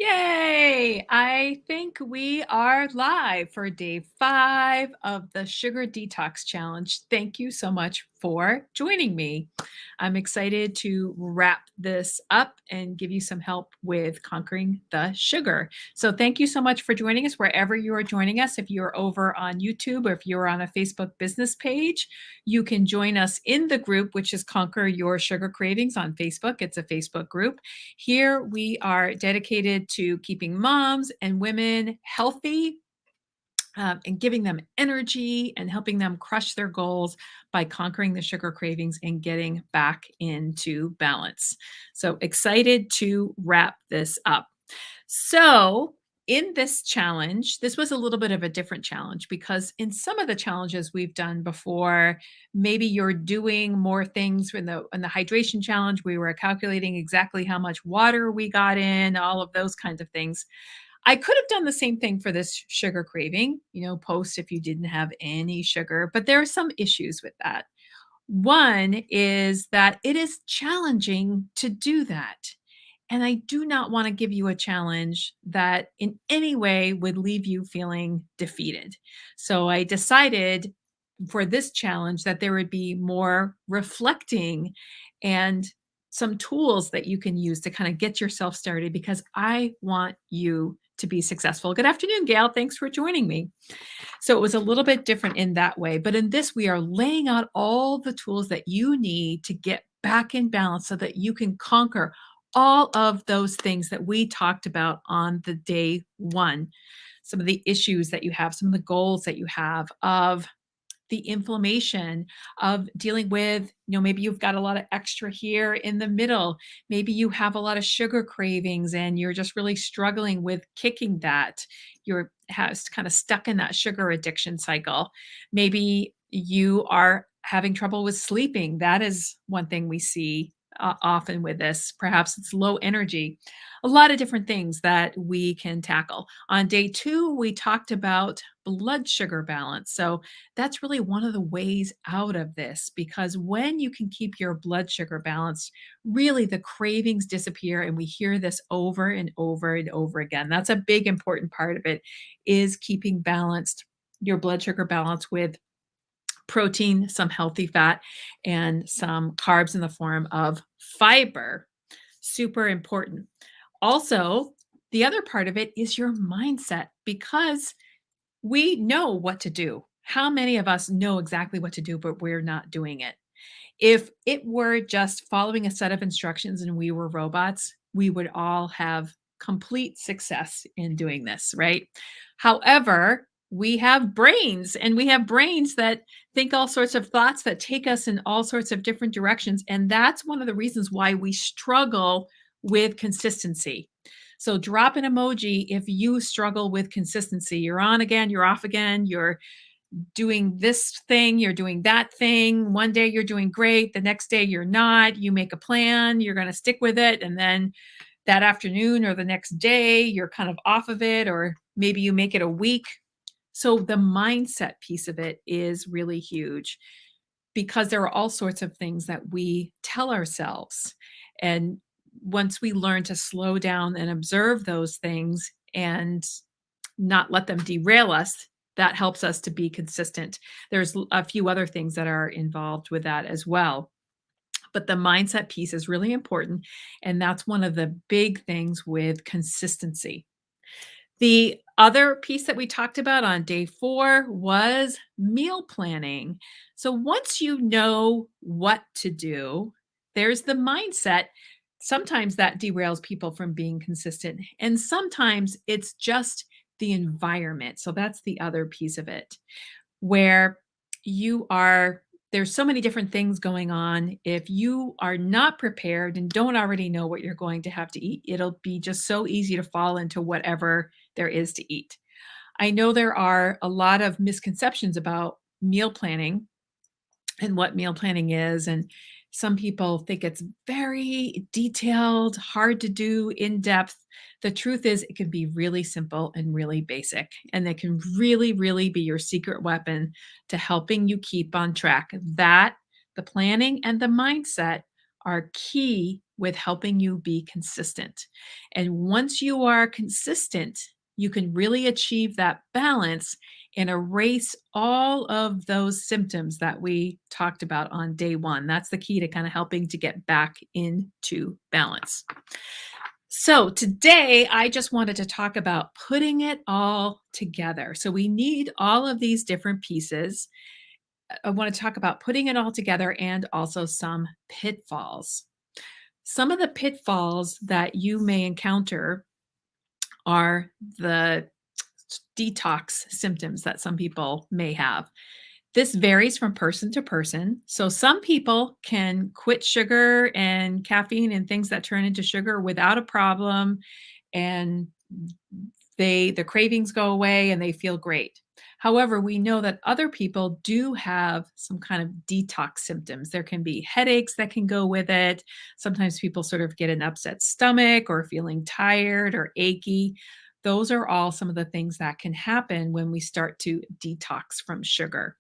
Yay! I think we are live for day 5 of the Sugar Detox Challenge. Thank you so much for joining me. I'm excited to wrap this up and give you some help with conquering the sugar. So, thank you so much for joining us wherever you are joining us. If you're over on YouTube or if you're on a Facebook business page, you can join us in the group, which is Conquer Your Sugar Cravings on Facebook. It's a Facebook group. Here we are dedicated to keeping moms and women healthy, and giving them energy and helping them crush their goals by conquering the sugar cravings and getting back into balance. So excited to wrap this up. So, in this challenge, this was a little bit of a different challenge because in some of the challenges we've done before, maybe you're doing more things in the hydration challenge. We were calculating exactly how much water we got in, all of those kinds of things. I could have done the same thing for this sugar craving, post if you didn't have any sugar, but there are some issues with that. One is that it is challenging to do that. And I do not want to give you a challenge that in any way would leave you feeling defeated. So I decided for this challenge that there would be more reflecting and some tools that you can use to kind of get yourself started because I want you to be successful. Good afternoon, Gail. Thanks for joining me. So it was a little bit different in that way. But in this, we are laying out all the tools that you need to get back in balance so that you can conquer all of those things that we talked about on the day one. Some of the issues that you have, some of the goals that you have of the inflammation of dealing with, maybe you've got a lot of extra here in the middle. Maybe you have a lot of sugar cravings and you're just really struggling with kicking that. You're has kind of stuck in that sugar addiction cycle. Maybe you are having trouble with sleeping. That is one thing we see often with this. Perhaps it's low energy. A lot of different things that we can tackle. On day 2, we talked about blood sugar balance. So that's really one of the ways out of this because when you can keep your blood sugar balanced, really the cravings disappear. And we hear this over and over and over again. That's a big important part of it is keeping balanced your blood sugar balance with protein, some healthy fat, and some carbs in the form of fiber. Super important. Also, the other part of it is your mindset because we know what to do. How many of us know exactly what to do, but we're not doing it? If it were just following a set of instructions and we were robots, we would all have complete success in doing this, right? However, we have brains and we have brains that think all sorts of thoughts that take us in all sorts of different directions. And that's one of the reasons why we struggle with consistency. So drop an emoji if you struggle with consistency. You're on again, you're off again, you're doing this thing, you're doing that thing. One day you're doing great, the next day you're not. You make a plan, you're going to stick with it. And then that afternoon or the next day, you're kind of off of it, or maybe you make it a week. So the mindset piece of it is really huge because there are all sorts of things that we tell ourselves. And once we learn to slow down and observe those things and not let them derail us, that helps us to be consistent. There's a few other things that are involved with that as well. But the mindset piece is really important. And that's one of the big things with consistency. The other piece that we talked about on day 4 was meal planning. So once you know what to do, there's the mindset. Sometimes that derails people from being consistent, and sometimes it's just the environment. So that's the other piece of it where you are there's so many different things going on. If you are not prepared and don't already know what you're going to have to eat, it'll be just so easy to fall into whatever there is to eat. I know there are a lot of misconceptions about meal planning and what meal planning is. And some people think it's very detailed, hard to do, in depth. The truth is, it can be really simple and really basic. And it can really, really be your secret weapon to helping you keep on track. That, the planning and the mindset are key with helping you be consistent. And once you are consistent, you can really achieve that balance and erase all of those symptoms that we talked about on day one. That's the key to kind of helping to get back into balance. So, today I just wanted to talk about putting it all together. So, we need all of these different pieces. I want to talk about putting it all together and also some pitfalls. Some of the pitfalls that you may encounter are the detox symptoms that some people may have. This varies from person to person. So some people can quit sugar and caffeine and things that turn into sugar without a problem, and the cravings go away and they feel great. However, we know that other people do have some kind of detox symptoms. There can be headaches that can go with it. Sometimes people sort of get an upset stomach or feeling tired or achy. Those are all some of the things that can happen when we start to detox from sugar.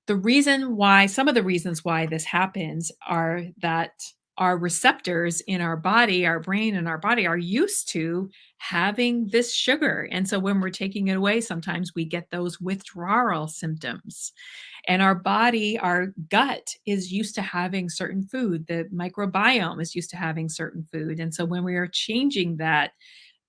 Some of the reasons why this happens are that our receptors in our body, our brain and our body are used to having this sugar. And so when we're taking it away, sometimes we get those withdrawal symptoms. And our body, our gut is used to having certain food. The microbiome is used to having certain food. And so when we are changing that,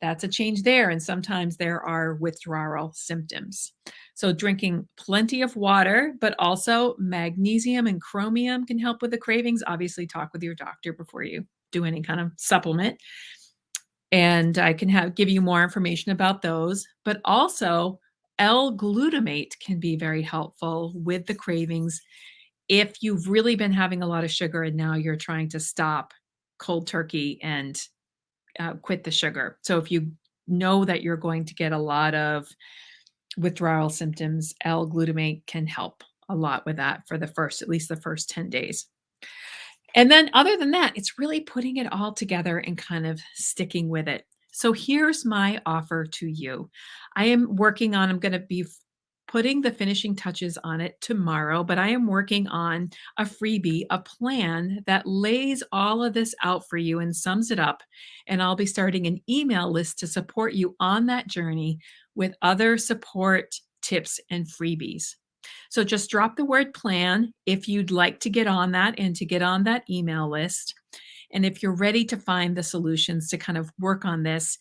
that's a change there. And sometimes there are withdrawal symptoms. So, drinking plenty of water, but also magnesium and chromium can help with the cravings. Obviously, talk with your doctor before you do any kind of supplement. And I can give you more information about those. But also, L-glutamate can be very helpful with the cravings if you've really been having a lot of sugar and now you're trying to stop cold turkey and quit the sugar. So if you know that you're going to get a lot of withdrawal symptoms, L-glutamate can help a lot with that for at least the first 10 days. And then other than that, it's really putting it all together and kind of sticking with it. So here's my offer to you. I'm going to be putting the finishing touches on it tomorrow, but I am working on a freebie, a plan that lays all of this out for you and sums it up. And I'll be starting an email list to support you on that journey with other support tips and freebies. So just drop the word plan if you'd like to get on that and to get on that email list. And if you're ready to find the solutions to kind of work on this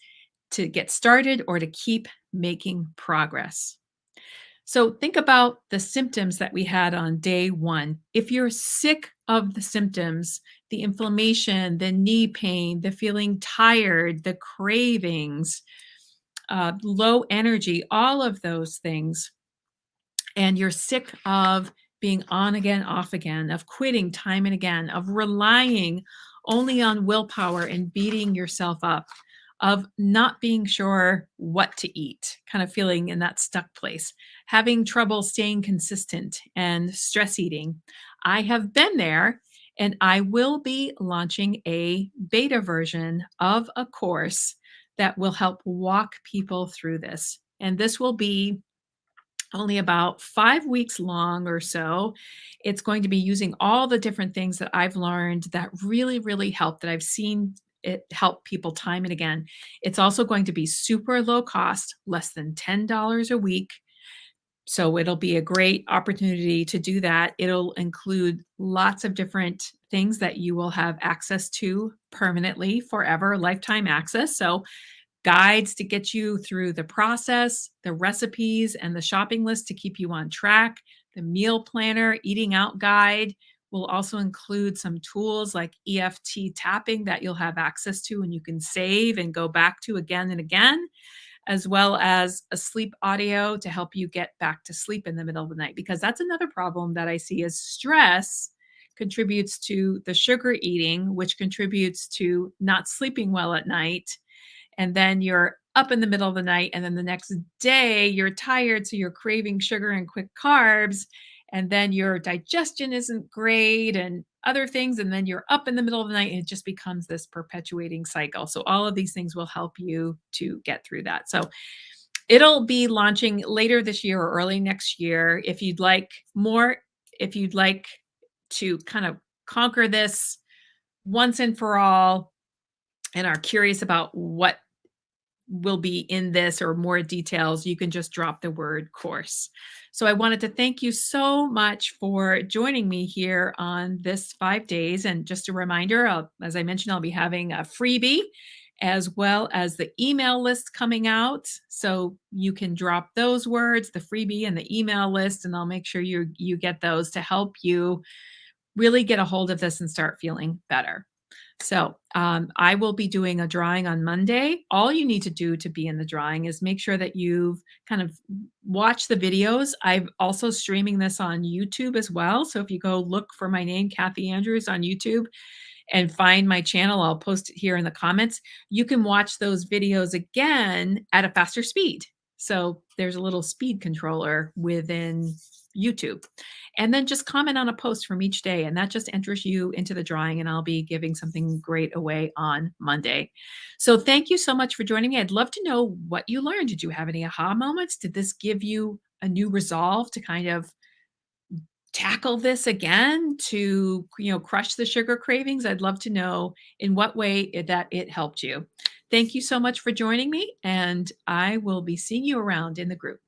to get started or to keep making progress. So think about the symptoms that we had on day one. If you're sick of the symptoms, the inflammation, the knee pain, the feeling tired, the cravings, low energy, all of those things, and you're sick of being on again, off again, of quitting time and again, of relying only on willpower and beating yourself up, of not being sure what to eat, kind of feeling in that stuck place, having trouble staying consistent and stress eating. I have been there, and I will be launching a beta version of a course that will help walk people through this. And this will be only about 5 weeks long or so. It's going to be using all the different things that I've learned that really, really help, that I've seen it help people time and again. It's also going to be super low cost, less than $10 a week. So it'll be a great opportunity to do that. It'll include lots of different things that you will have access to permanently, forever, lifetime access. So guides to get you through the process, the recipes, and the shopping list to keep you on track. The meal planner, eating out guide will also include some tools like EFT tapping that you'll have access to and you can save and go back to again and again, as well as a sleep audio to help you get back to sleep in the middle of the night. Because that's another problem that I see is stress contributes to the sugar eating, which contributes to not sleeping well at night, and then you're up in the middle of the night, and then the next day you're tired, so you're craving sugar and quick carbs, and then your digestion isn't great and other things, and then you're up in the middle of the night, and it just becomes this perpetuating cycle. So all of these things will help you to get through that. So it'll be launching later this year or early next year. If you'd like more, if you'd like to kind of conquer this once and for all and are curious about what will be in this or more details, you can just drop the word course. So I wanted to thank you so much for joining me here on this 5 days. And just a reminder, as I mentioned, I'll be having a freebie as well as the email list coming out. So you can drop those words, the freebie and the email list, and I'll make sure you get those to help you really get a hold of this and start feeling better. So, I will be doing a drawing on Monday. All you need to do to be in the drawing is make sure that you've kind of watched the videos. I'm also streaming this on YouTube as well. So if you go look for my name, Kathy Andrews, on YouTube and find my channel, I'll post it here in the comments. You can watch those videos again at a faster speed. So there's a little speed controller within YouTube. And then just comment on a post from each day, and that just enters you into the drawing, and I'll be giving something great away on Monday. So thank you so much for joining me. I'd love to know what you learned. Did you have any aha moments? Did this give you a new resolve to kind of tackle this again, to crush the sugar cravings? I'd love to know in what way that it helped you. Thank you so much for joining me, and I will be seeing you around in the group.